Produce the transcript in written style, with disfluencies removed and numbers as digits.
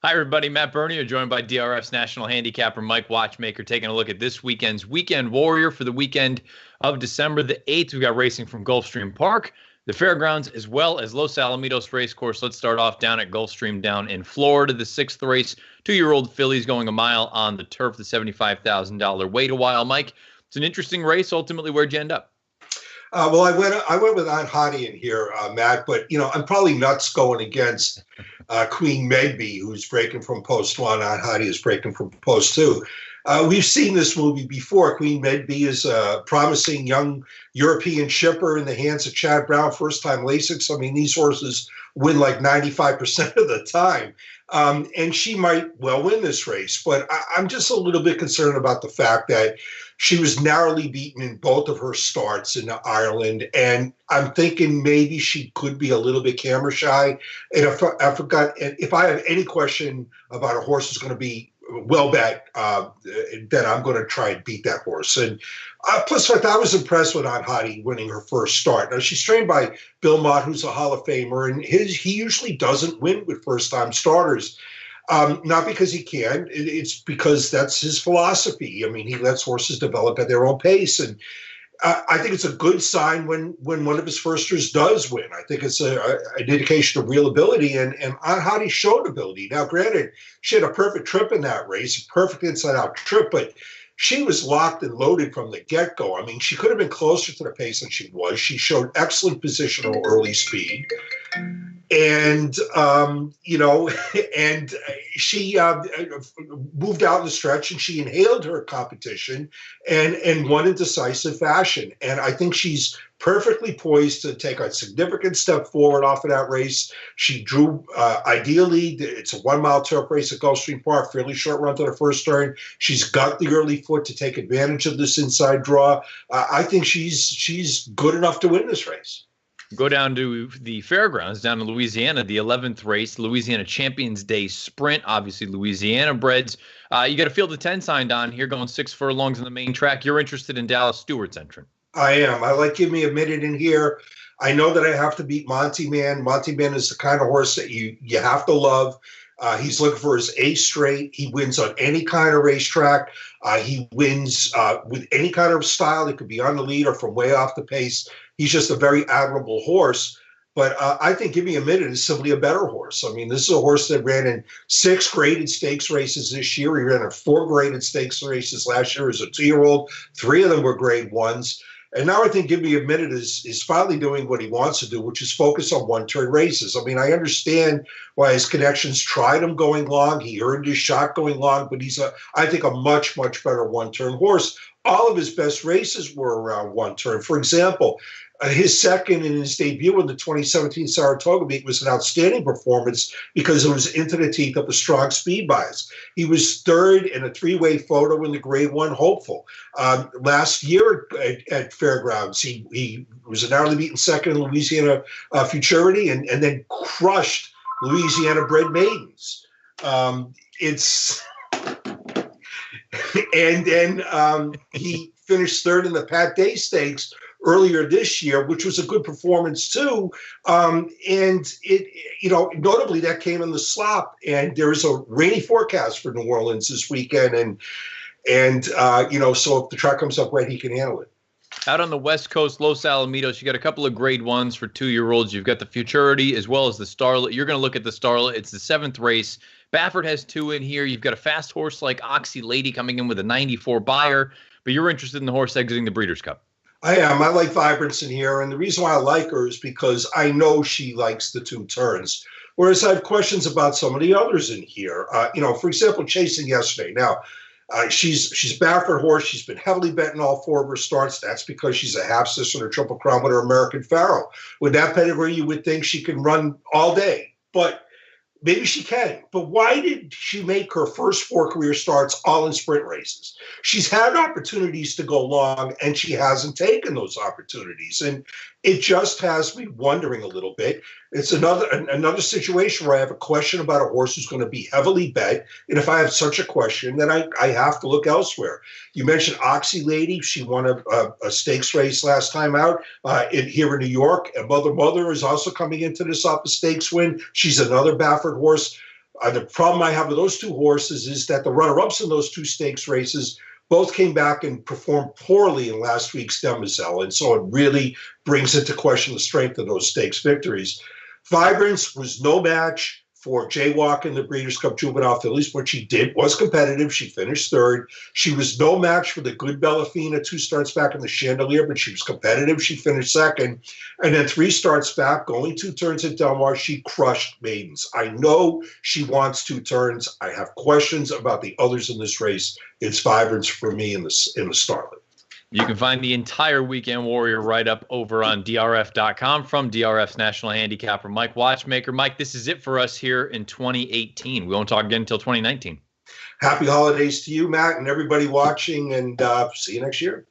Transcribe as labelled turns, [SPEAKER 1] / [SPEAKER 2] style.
[SPEAKER 1] Hi, everybody. Matt Bernier, joined by DRF's national handicapper Mike Watchmaker, taking a look at this weekend's Weekend Warrior for the weekend of December the 8th. We've got racing from Gulfstream Park, the fairgrounds, as well as Los Alamitos Racecourse. Let's start off down at Gulfstream down in Florida. The sixth race, 2-year-old fillies going a mile on the turf, the $75,000 wait a while. Mike, it's an interesting race. Ultimately, where'd you end up?
[SPEAKER 2] Well, I went with Aunt Hottie in here, Matt. But I'm probably nuts going against Queen Medby, who's breaking from post one. Aunt Hottie is breaking from post two. We've seen this movie before. Queen Medby is a promising young European shipper in the hands of Chad Brown, first-time Lasix. I mean, these horses win like 95% of the time. And she might well win this race. But I'm just a little bit concerned about the fact that she was narrowly beaten in both of her starts in Ireland, and I'm thinking maybe she could be a little bit camera shy. And if I have any question about a horse is going to be well bet, then I'm going to try and beat that horse. And plus, I was impressed with Aunt Hottie winning her first start. Now, she's trained by Bill Mott, who's a Hall of Famer, and he usually doesn't win with first-time starters. Not because he can, it's because that's his philosophy. I mean, he lets horses develop at their own pace. And I think it's a good sign when one of his firsters does win. I think it's an indication of real ability, and Aunt Hottie showed ability. Now, granted, she had a perfect trip in that race, a perfect inside-out trip, but she was locked and loaded from the get-go. I mean, she could have been closer to the pace than she was. She showed excellent positional early speed. And, and she moved out in the stretch, and she inhaled her competition and won in decisive fashion. And I think she's perfectly poised to take a significant step forward off of that race. She drew, ideally, it's a 1-mile turf race at Gulfstream Park, fairly short run to the first turn. She's got the early foot to take advantage of this inside draw. I think she's good enough to win this race.
[SPEAKER 1] Go down to the fairgrounds down in Louisiana, the 11th race, Louisiana Champions Day Sprint. Obviously, Louisiana breds. You got a field of 10 signed on here, going 6 furlongs on the main track. You're interested in Dallas Stewart's entrant.
[SPEAKER 2] I am. I like Give Me a Minute in here. I know that I have to beat Monty Man. Monty Man is the kind of horse that you have to love. He's looking for his ace straight. He wins on any kind of racetrack. He wins with any kind of style. It could be on the lead or from way off the pace. He's just a very admirable horse. But I think Give Me a Minute is simply a better horse. I mean, this is a horse that ran in 6 graded stakes races this year. He ran in 4 graded stakes races last year as a 2-year-old. 3 of them were grade 1s. And now I think Give Me a Minute is finally doing what he wants to do, which is focus on one-turn races. I mean, I understand why his connections tried him going long. He earned his shot going long, but he's, I think, a much, much better one-turn horse. All of his best races were around one turn. For example, his second in his debut in the 2017 Saratoga meet was an outstanding performance because it was into the teeth of a strong speed bias. He was third in a 3-way photo in the Grade 1 Hopeful. Last year at Fairgrounds, he was an narrowly beaten second in Louisiana Futurity and then crushed Louisiana bred maidens. And then he finished third in the Pat Day Stakes earlier this year, which was a good performance too. And it, notably that came in the slop. And there is a rainy forecast for New Orleans this weekend. And so if the track comes up right, he can handle it.
[SPEAKER 1] Out on the West Coast, Los Alamitos, you got a couple of grade 1s for 2-year-olds. You've got the Futurity as well as the Starlet. You're going to look at the Starlet. It's the 7th race. Baffert has 2 in here. You've got a fast horse like Oxy Lady coming in with a 94 buyer, but you're interested in the horse exiting the Breeders' Cup.
[SPEAKER 2] I am. I like Vibrance in here, and the reason why I like her is because I know she likes the 2 turns, whereas I have questions about some of the others in here. For example, Chasing Yesterday. Now, she's a Baffert horse. She's been heavily bet in all 4 of her starts. That's because she's a half-sister and a Triple Crown with her American Pharaoh. With that pedigree, you would think she can run all day, but maybe she can. But why did she make her first 4 career starts all in sprint races? She's had opportunities to go long, and she hasn't taken those opportunities. And it just has me wondering a little bit. It's another situation where I have a question about a horse who's going to be heavily bet. And if I have such a question, then I have to look elsewhere. You mentioned Oxy Lady. She won a stakes race last time out here in New York. And Mother is also coming into this off a stakes win. She's another Baffert horse. The problem I have with those two horses is that the runner-ups in those two stakes races both came back and performed poorly in last week's Demoiselle, and so it really brings into question the strength of those stakes victories. Vibrance was no match for Jaywalk in the Breeders' Cup Juvenile Fillies. What she did was competitive. She finished third. She was no match for the Good Bellafina 2 starts back in the Chandelier, but she was competitive. She finished second. And then 3 starts back, going 2 turns at Del Mar, she crushed maidens. I know she wants 2 turns. I have questions about the others in this race. It's Vibrance for me in the Starlet.
[SPEAKER 1] You can find the entire Weekend Warrior write-up over on DRF.com from DRF's National Handicapper, Mike Watchmaker. Mike, this is it for us here in 2018. We won't talk again until 2019.
[SPEAKER 2] Happy holidays to you, Matt, and everybody watching, and see you next year.